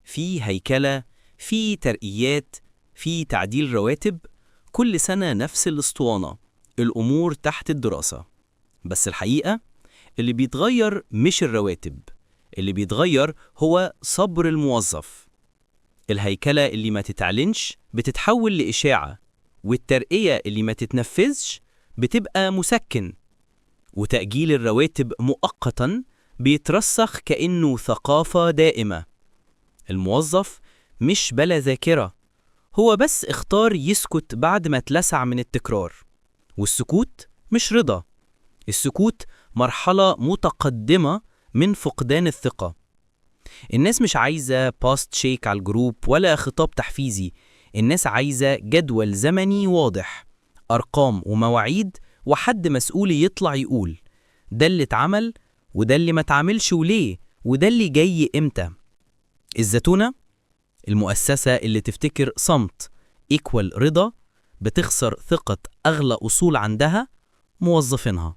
في هيكلة، في ترقيات، في تعديل رواتب. كل سنة نفس الاسطوانة، الأمور تحت الدراسة. بس الحقيقة اللي بيتغير مش الرواتب، اللي بيتغير هو صبر الموظف. الهيكلة اللي ما تتعلنش بتتحول لإشاعة، والترقية اللي ما تتنفذش بتبقى مسكن، وتأجيل الرواتب مؤقتاً بيترسخ كأنه ثقافة دائمة. الموظف مش بلا ذاكرة، هو بس اختار يسكت بعد ما اتلسع من التكرار. والسكوت مش رضا، السكوت مرحلة متقدمة من فقدان الثقة. الناس مش عايزة باست شيك على الجروب ولا خطاب تحفيزي، الناس عايزة جدول زمني واضح، أرقام ومواعيد، وحد مسؤول يطلع يقول ده اللي اتعمل وده اللي ما اتعملش وليه وده اللي جاي امتى. الزتونة، المؤسسة اللي تفتكر صمت إيكوال رضا، بتخسر ثقة أغلى أصول عندها، موظفينها.